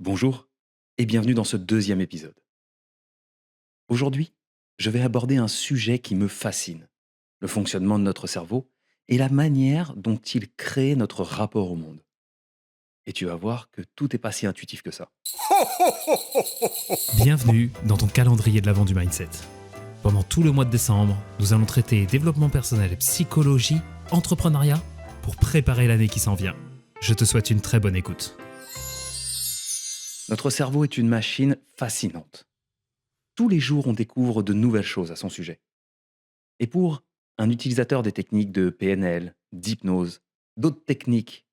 Bonjour et bienvenue dans ce deuxième épisode. Aujourd'hui, je vais aborder un sujet qui me fascine, le fonctionnement de notre cerveau et la manière dont il crée notre rapport au monde. Et tu vas voir que tout n'est pas si intuitif que ça. Bienvenue dans ton calendrier de l'avant du mindset. Pendant tout le mois de décembre, nous allons traiter développement personnel, psychologie, entrepreneuriat pour préparer l'année qui s'en vient. Je te souhaite une très bonne écoute. Notre cerveau est une machine fascinante. Tous les jours, on découvre de nouvelles choses à son sujet. Et pour un utilisateur des techniques de PNL, d'hypnose, d'autres techniques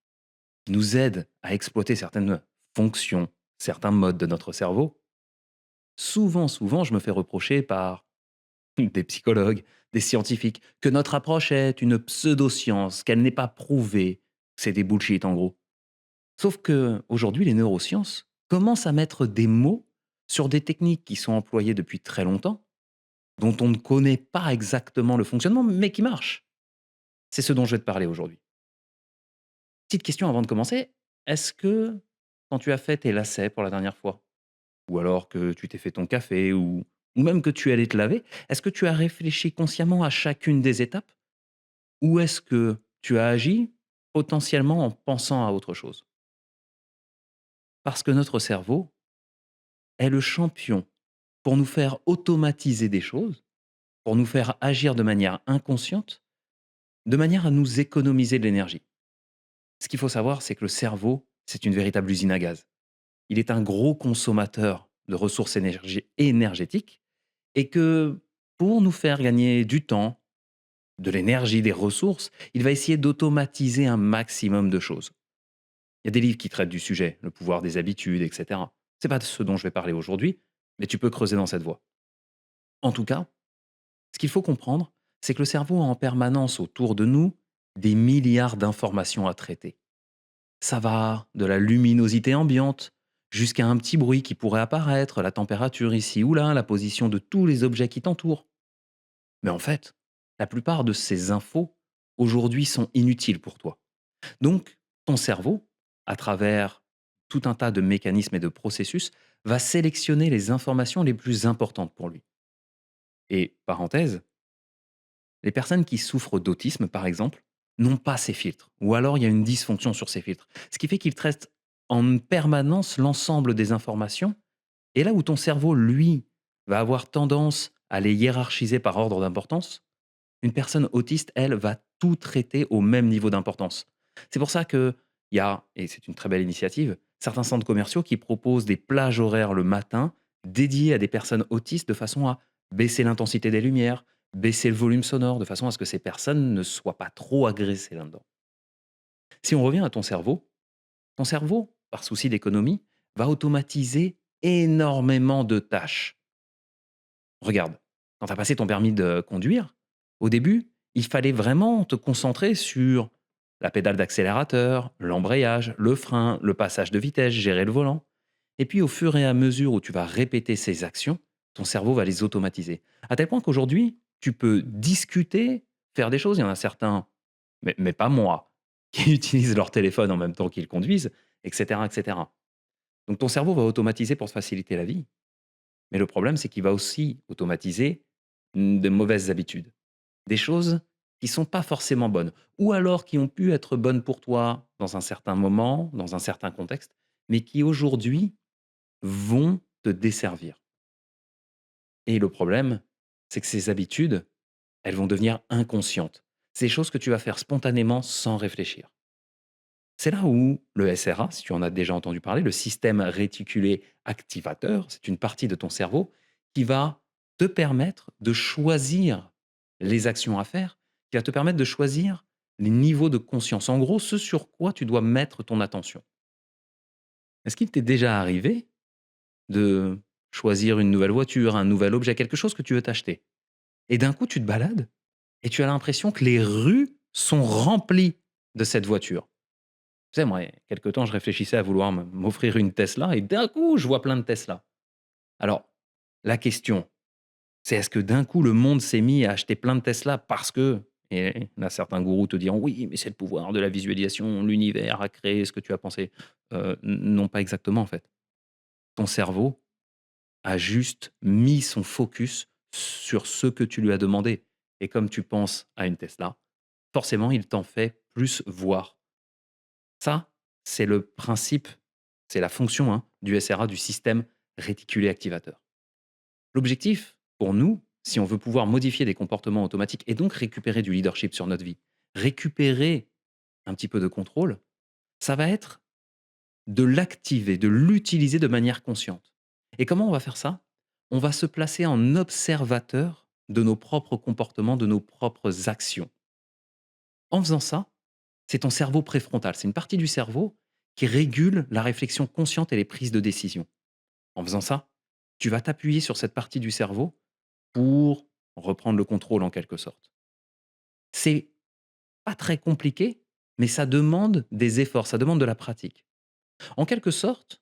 qui nous aident à exploiter certaines fonctions, certains modes de notre cerveau, souvent, je me fais reprocher par des psychologues, des scientifiques, que notre approche est une pseudo-science, qu'elle n'est pas prouvée, que c'est des bullshit en gros. Sauf que aujourd'hui, les neurosciences commencent à mettre des mots sur des techniques qui sont employées depuis très longtemps, dont on ne connaît pas exactement le fonctionnement, mais qui marchent. C'est ce dont je vais te parler aujourd'hui. Petite question avant de commencer, est-ce que quand tu as fait tes lacets pour la dernière fois, ou alors que tu t'es fait ton café, ou même que tu allais te laver, est-ce que tu as réfléchi consciemment à chacune des étapes? Ou est-ce que tu as agi potentiellement en pensant à autre chose? Parce que notre cerveau est le champion pour nous faire automatiser des choses, pour nous faire agir de manière inconsciente, de manière à nous économiser de l'énergie. Ce qu'il faut savoir, c'est que le cerveau, c'est une véritable usine à gaz. Il est un gros consommateur de ressources énergétiques et que pour nous faire gagner du temps, de l'énergie, des ressources, il va essayer d'automatiser un maximum de choses. Il y a des livres qui traitent du sujet, le pouvoir des habitudes, etc. C'est pas de ce dont je vais parler aujourd'hui, mais tu peux creuser dans cette voie. En tout cas, ce qu'il faut comprendre, c'est que le cerveau a en permanence autour de nous des milliards d'informations à traiter. Ça va de la luminosité ambiante jusqu'à un petit bruit qui pourrait apparaître, la température ici ou là, la position de tous les objets qui t'entourent. Mais en fait, la plupart de ces infos aujourd'hui sont inutiles pour toi. Donc, ton cerveau, à travers tout un tas de mécanismes et de processus, va sélectionner les informations les plus importantes pour lui. Et, parenthèse, les personnes qui souffrent d'autisme, par exemple, n'ont pas ces filtres. Ou alors il y a une dysfonction sur ces filtres. Ce qui fait qu'ils traitent en permanence l'ensemble des informations. Et là où ton cerveau, lui, va avoir tendance à les hiérarchiser par ordre d'importance, une personne autiste, elle, va tout traiter au même niveau d'importance. C'est pour ça qu'il y a, et c'est une très belle initiative, certains centres commerciaux qui proposent des plages horaires le matin dédiées à des personnes autistes de façon à baisser l'intensité des lumières, baisser le volume sonore, de façon à ce que ces personnes ne soient pas trop agressées là-dedans. Si on revient à ton cerveau, par souci d'économie, va automatiser énormément de tâches. Regarde, quand tu as passé ton permis de conduire, au début, il fallait vraiment te concentrer sur la pédale d'accélérateur, l'embrayage, le frein, le passage de vitesse, gérer le volant. Et puis au fur et à mesure où tu vas répéter ces actions, ton cerveau va les automatiser. À tel point qu'aujourd'hui, tu peux discuter, faire des choses. Il y en a certains, mais pas moi, qui utilisent leur téléphone en même temps qu'ils conduisent, etc., etc. Donc ton cerveau va automatiser pour te faciliter la vie. Mais le problème, c'est qu'il va aussi automatiser de mauvaises habitudes. Des choses qui sont pas forcément bonnes. Ou alors qui ont pu être bonnes pour toi dans un certain moment, dans un certain contexte, mais qui aujourd'hui vont te desservir. Et le problème, c'est que ces habitudes, elles vont devenir inconscientes. C'est des choses que tu vas faire spontanément sans réfléchir. C'est là où le SRA, si tu en as déjà entendu parler, le système réticulé activateur, c'est une partie de ton cerveau qui va te permettre de choisir les actions à faire, qui va te permettre de choisir les niveaux de conscience. En gros, ce sur quoi tu dois mettre ton attention. Est-ce qu'il t'est déjà arrivé de choisir une nouvelle voiture, un nouvel objet, quelque chose que tu veux t'acheter? Et d'un coup, tu te balades et tu as l'impression que les rues sont remplies de cette voiture. Tu sais, moi, il y a quelque temps, je réfléchissais à vouloir m'offrir une Tesla et d'un coup, je vois plein de Tesla. Alors, la question, c'est est-ce que d'un coup, le monde s'est mis à acheter plein de Tesla parce que, et là, certains gourous te diront oui, mais c'est le pouvoir de la visualisation, l'univers a créé ce que tu as pensé. Non, pas exactement, en fait. Ton cerveau a juste mis son focus sur ce que tu lui as demandé. Et comme tu penses à une Tesla, forcément, il t'en fait plus voir. Ça, c'est le principe, c'est la fonction du SRA, du système réticulé activateur. L'objectif, pour nous, si on veut pouvoir modifier des comportements automatiques et donc récupérer du leadership sur notre vie, récupérer un petit peu de contrôle, ça va être de l'activer, de l'utiliser de manière consciente. Et comment on va faire ça? On va se placer en observateur de nos propres comportements, de nos propres actions. En faisant ça, c'est ton cerveau préfrontal, c'est une partie du cerveau qui régule la réflexion consciente et les prises de décision. En faisant ça, tu vas t'appuyer sur cette partie du cerveau pour reprendre le contrôle en quelque sorte. C'est pas très compliqué, mais ça demande des efforts, ça demande de la pratique. En quelque sorte,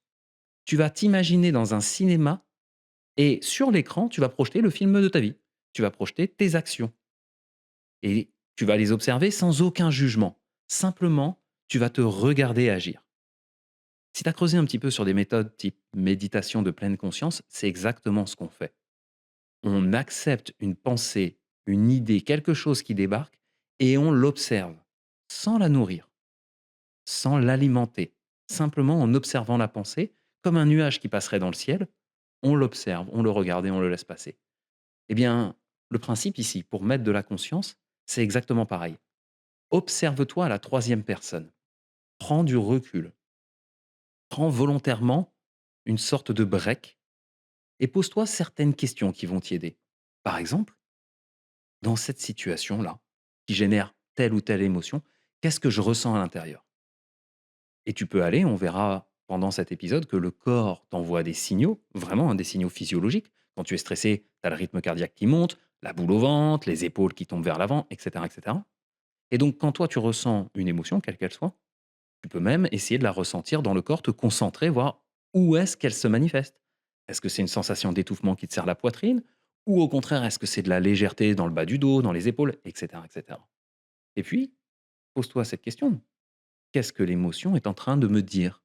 tu vas t'imaginer dans un cinéma et sur l'écran, tu vas projeter le film de ta vie. Tu vas projeter tes actions et tu vas les observer sans aucun jugement. Simplement, tu vas te regarder agir. Si tu as creusé un petit peu sur des méthodes type méditation de pleine conscience, c'est exactement ce qu'on fait. On accepte une pensée, une idée, quelque chose qui débarque et on l'observe sans la nourrir, sans l'alimenter, simplement en observant la pensée comme un nuage qui passerait dans le ciel. On l'observe, on le regarde et on le laisse passer. Eh bien, le principe ici, pour mettre de la conscience, c'est exactement pareil. Observe-toi à la troisième personne. Prends du recul. Prends volontairement une sorte de break et pose-toi certaines questions qui vont t'y aider. Par exemple, dans cette situation-là, qui génère telle ou telle émotion, qu'est-ce que je ressens à l'intérieur? Et tu peux aller, on verra pendant cet épisode que le corps t'envoie des signaux, vraiment des signaux physiologiques. Quand tu es stressé, tu as le rythme cardiaque qui monte, la boule au ventre, les épaules qui tombent vers l'avant, etc., etc. Et donc, quand toi, tu ressens une émotion, quelle qu'elle soit, tu peux même essayer de la ressentir dans le corps, te concentrer, voir où est-ce qu'elle se manifeste. Est-ce que c'est une sensation d'étouffement qui te serre la poitrine? Ou au contraire, est-ce que c'est de la légèreté dans le bas du dos, dans les épaules, etc., etc. Et puis, pose-toi cette question. Qu'est-ce que l'émotion est en train de me dire?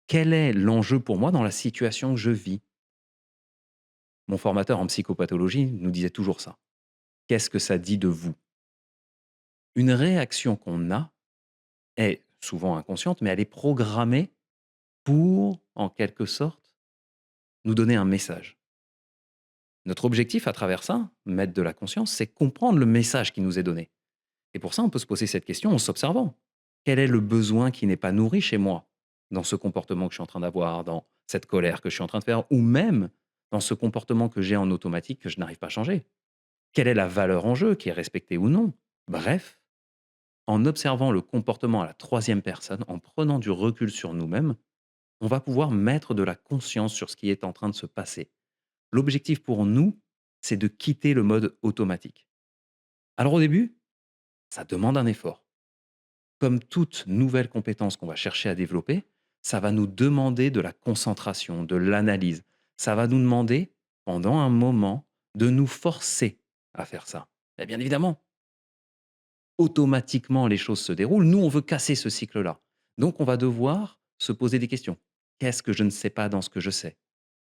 Quel est l'enjeu pour moi dans la situation que je vis? Mon formateur en psychopathologie nous disait toujours ça. Qu'est-ce que ça dit de vous? Une réaction qu'on a est souvent inconsciente, mais elle est programmée pour, en quelque sorte, nous donner un message. Notre objectif à travers ça, mettre de la conscience, c'est comprendre le message qui nous est donné. Et pour ça, on peut se poser cette question en s'observant. Quel est le besoin qui n'est pas nourri chez moi dans ce comportement que je suis en train d'avoir, dans cette colère que je suis en train de faire, ou même dans ce comportement que j'ai en automatique que je n'arrive pas à changer? Quelle est la valeur en jeu qui est respectée ou non? Bref, en observant le comportement à la troisième personne, en prenant du recul sur nous-mêmes, on va pouvoir mettre de la conscience sur ce qui est en train de se passer. L'objectif pour nous, c'est de quitter le mode automatique. Alors au début, ça demande un effort. Comme toute nouvelle compétence qu'on va chercher à développer, ça va nous demander de la concentration, de l'analyse. Ça va nous demander, pendant un moment, de nous forcer à faire ça. Et bien évidemment, automatiquement, les choses se déroulent. Nous, on veut casser ce cycle-là. Donc, on va devoir se poser des questions. Qu'est-ce que je ne sais pas dans ce que je sais?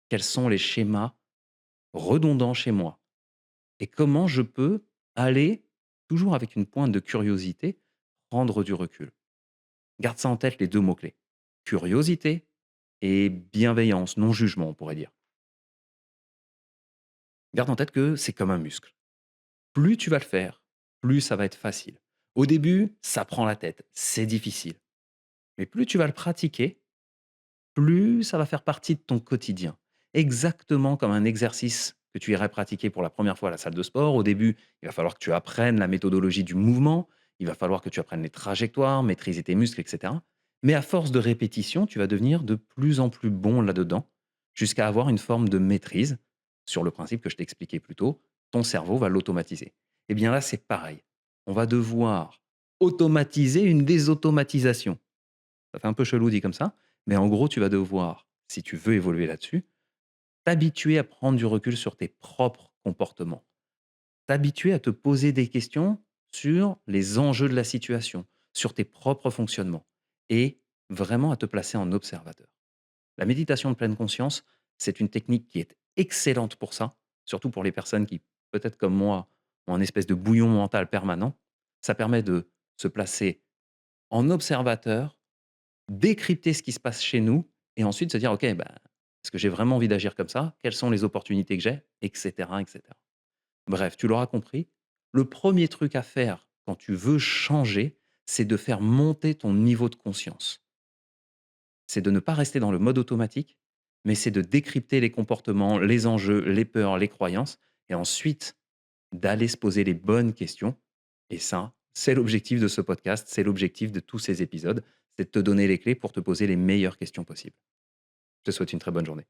Quels sont les schémas redondants chez moi? Et comment je peux aller, toujours avec une pointe de curiosité, prendre du recul? Garde ça en tête, les deux mots-clés. Curiosité et bienveillance, non-jugement, on pourrait dire. Garde en tête que c'est comme un muscle. Plus tu vas le faire, plus ça va être facile. Au début, ça prend la tête, c'est difficile. Mais plus tu vas le pratiquer, plus ça va faire partie de ton quotidien. Exactement comme un exercice que tu irais pratiquer pour la première fois à la salle de sport. Au début, il va falloir que tu apprennes la méthodologie du mouvement, il va falloir que tu apprennes les trajectoires, maîtriser tes muscles, etc. Mais à force de répétition, tu vas devenir de plus en plus bon là-dedans, jusqu'à avoir une forme de maîtrise sur le principe que je t'ai expliqué plus tôt. Ton cerveau va l'automatiser. Et bien là, c'est pareil. On va devoir automatiser une désautomatisation. Ça fait un peu chelou dit comme ça, mais en gros, tu vas devoir, si tu veux évoluer là-dessus, t'habituer à prendre du recul sur tes propres comportements, t'habituer à te poser des questions sur les enjeux de la situation, sur tes propres fonctionnements et vraiment à te placer en observateur. La méditation de pleine conscience, c'est une technique qui est excellente pour ça, surtout pour les personnes qui, peut-être comme moi, ont un espèce de bouillon mental permanent. Ça permet de se placer en observateur, décrypter ce qui se passe chez nous et ensuite se dire: «OK, bah, est-ce que j'ai vraiment envie d'agir comme ça? Quelles sont les opportunités que j'ai?» et cetera, et cetera. Bref, tu l'auras compris, le premier truc à faire quand tu veux changer, c'est de faire monter ton niveau de conscience. C'est de ne pas rester dans le mode automatique, mais c'est de décrypter les comportements, les enjeux, les peurs, les croyances et ensuite d'aller se poser les bonnes questions et ça, c'est l'objectif de ce podcast, c'est l'objectif de tous ces épisodes, c'est de te donner les clés pour te poser les meilleures questions possibles. Je te souhaite une très bonne journée.